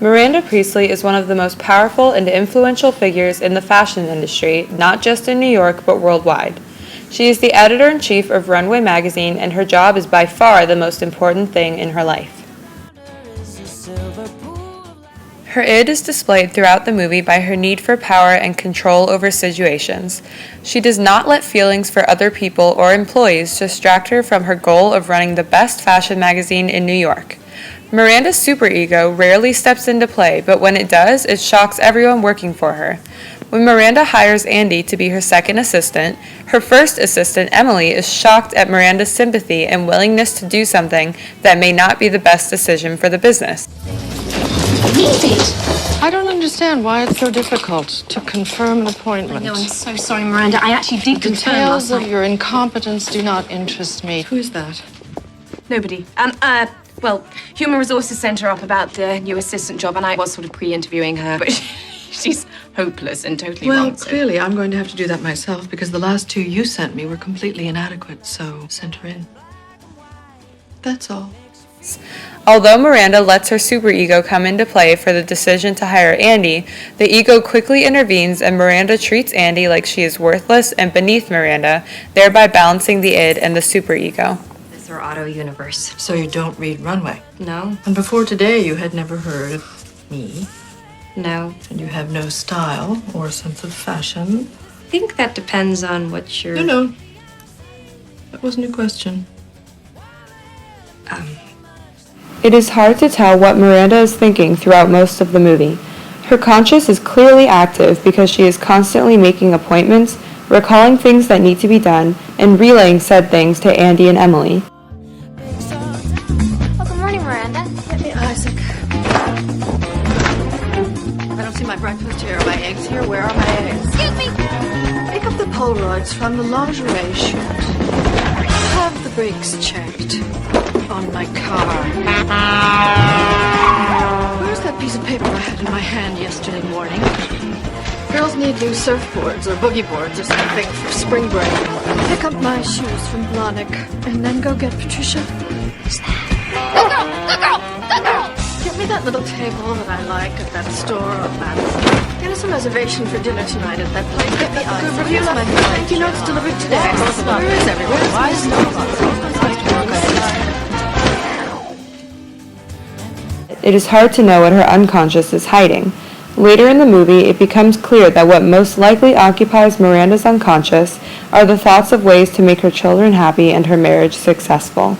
Miranda Priestley is one of the most powerful and influential figures in the fashion industry, not just in New York but worldwide. She is the editor-in-chief of Runway magazine, and her job is by far the most important thing in her life. Her id is displayed throughout the movie by her need for power and control over situations. She does not let feelings for other people or employees distract her from her goal of running the best fashion magazine in New York. Miranda's superego rarely steps into play, but when it does, it shocks everyone working for her. When Miranda hires Andy to be her second assistant, her first assistant, Emily, is shocked at Miranda's sympathy and willingness to do something that may not be the best decision for the business. I don't understand why it's so difficult to confirm an appointment. No, I'm so sorry, Miranda. I actually did confirm last night. Details of your incompetence do not interest me. Who is that? Nobody. Well, Human Resources sent her up about the new assistant job, and I was sort of pre-interviewing her, but she's hopeless and totally wrong. Well, clearly, I'm going to have to do that myself because the last two you sent me were completely inadequate, so send her in. That's all. Although Miranda lets her superego come into play for the decision to hire Andy, the ego quickly intervenes and Miranda treats Andy like she is worthless and beneath Miranda, thereby balancing the id and the superego. It's our auto universe. So you don't read Runway? No. And before today, you had never heard of me? No. And you have no style or sense of fashion? I think that depends on what you're... No. That wasn't a question. It is hard to tell what Miranda is thinking throughout most of the movie. Her conscience is clearly active because she is constantly making appointments, recalling things that need to be done, and relaying said things to Andy and Emily. Oh, good morning, Miranda. Hey, Isaac. I don't see my breakfast here. Are my eggs here? Where are my eggs? Excuse me. Pick up the Polaroids from the lingerie shoot. Have the brakes checked on my car. Where's that piece of paper I had in my hand yesterday morning? Girls need new surfboards or boogie boards or something for spring break. Pick up my shoes from Blahnik and then go get Patricia. The girl! Get me that little table that I like at that store on Madison. Get us a reservation for dinner tonight at that place. Get me ice. Here's my thank you notes delivered today. Where is everyone? Why is no one? It is hard to know what her unconscious is hiding. Later in the movie, it becomes clear that what most likely occupies Miranda's unconscious are the thoughts of ways to make her children happy and her marriage successful.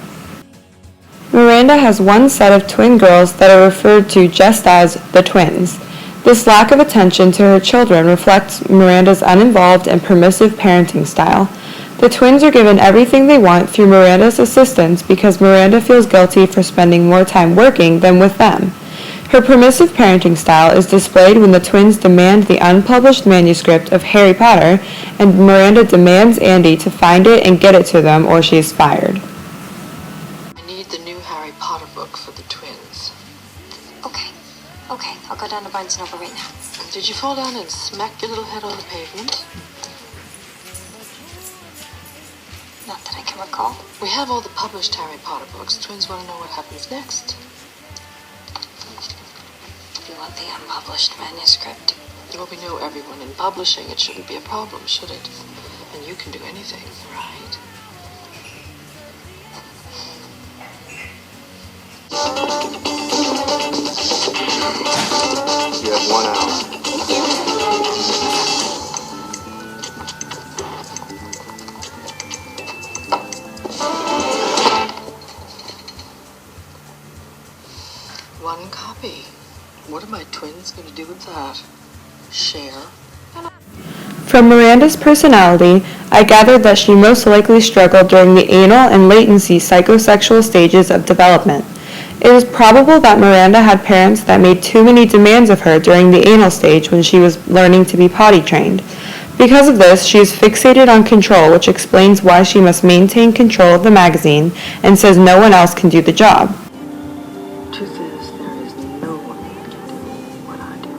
Miranda has one set of twin girls that are referred to just as the twins. This lack of attention to her children reflects Miranda's uninvolved and permissive parenting style. The twins are given everything they want through Miranda's assistance because Miranda feels guilty for spending more time working than with them. Her permissive parenting style is displayed when the twins demand the unpublished manuscript of Harry Potter, and Miranda demands Andy to find it and get it to them or she is fired. I need the new Harry Potter book for the twins. Okay. I'll go down to Barnes & Noble right now. Did you fall down and smack your little head on the pavement? Not that I can recall. We have all the published Harry Potter books. Twins want to know what happens next. You want the unpublished manuscript? Well, we know everyone in publishing. It shouldn't be a problem, should it? And you can do anything, right? You have 1 hour. One copy. What are my twins going to do with that? Share? From Miranda's personality, I gathered that she most likely struggled during the anal and latency psychosexual stages of development. It is probable that Miranda had parents that made too many demands of her during the anal stage when she was learning to be potty trained. Because of this, she is fixated on control, which explains why she must maintain control of the magazine and says no one else can do the job. Truth is, there is no one who can do what I do.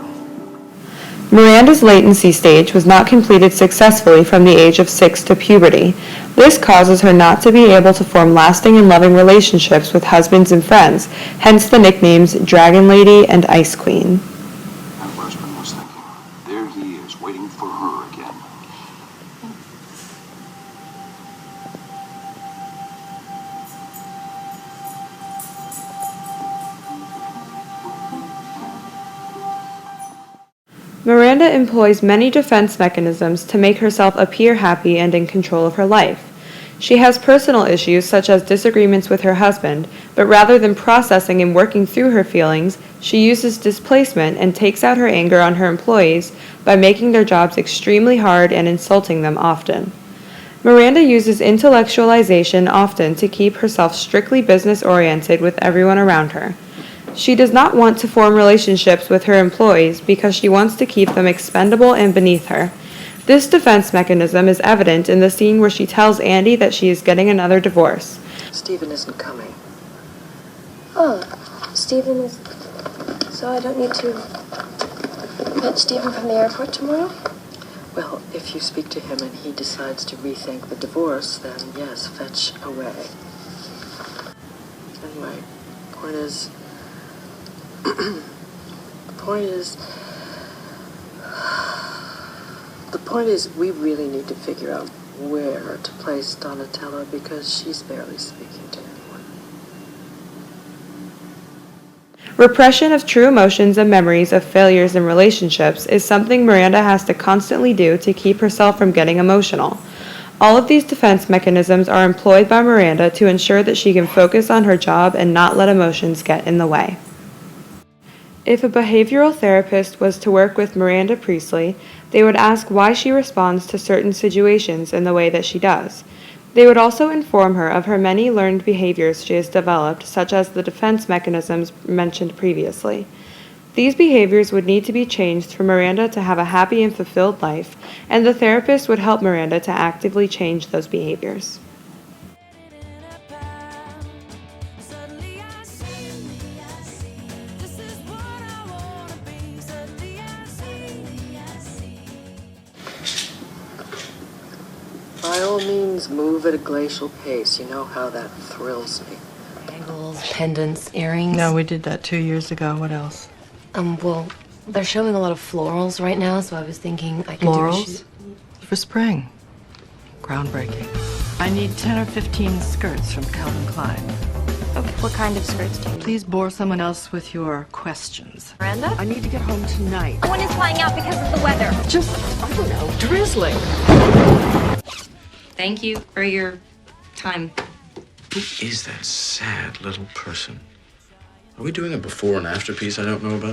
Miranda's latency stage was not completed successfully from the age of 6 to puberty. This causes her not to be able to form lasting and loving relationships with husbands and friends, hence the nicknames Dragon Lady and Ice Queen. That Westman was thinking, there he is, waiting for her again. Miranda employs many defense mechanisms to make herself appear happy and in control of her life. She has personal issues such as disagreements with her husband, but rather than processing and working through her feelings, she uses displacement and takes out her anger on her employees by making their jobs extremely hard and insulting them often. Miranda uses intellectualization often to keep herself strictly business-oriented with everyone around her. She does not want to form relationships with her employees because she wants to keep them expendable and beneath her. This defense mechanism is evident in the scene where she tells Andy that she is getting another divorce. Stephen isn't coming. Oh, Stephen is... So I don't need to fetch Stephen from the airport tomorrow? Well, if you speak to him and he decides to rethink the divorce, then yes, fetch away. Anyway, point is... The point is, we really need to figure out where to place Donatella because she's barely speaking to anyone. Repression of true emotions and memories of failures in relationships is something Miranda has to constantly do to keep herself from getting emotional. All of these defense mechanisms are employed by Miranda to ensure that she can focus on her job and not let emotions get in the way. If a behavioral therapist was to work with Miranda Priestley, they would ask why she responds to certain situations in the way that she does. They would also inform her of her many learned behaviors she has developed, such as the defense mechanisms mentioned previously. These behaviors would need to be changed for Miranda to have a happy and fulfilled life, and the therapist would help Miranda to actively change those behaviors. By all means, move at a glacial pace. You know how that thrills me. Bangles, pendants, earrings. No, we did that 2 years ago. What else? Well, they're showing a lot of florals right now, so I was thinking I could Florals? For spring. Groundbreaking. I need 10 or 15 skirts from Calvin Klein. Okay, what kind of skirts do you need? Please bore someone else with your questions. Miranda? I need to get home tonight. No one is flying out because of the weather. Just, I don't know, drizzling. Thank you for your time. Who is that sad little person? Are we doing a before and after piece I don't know about?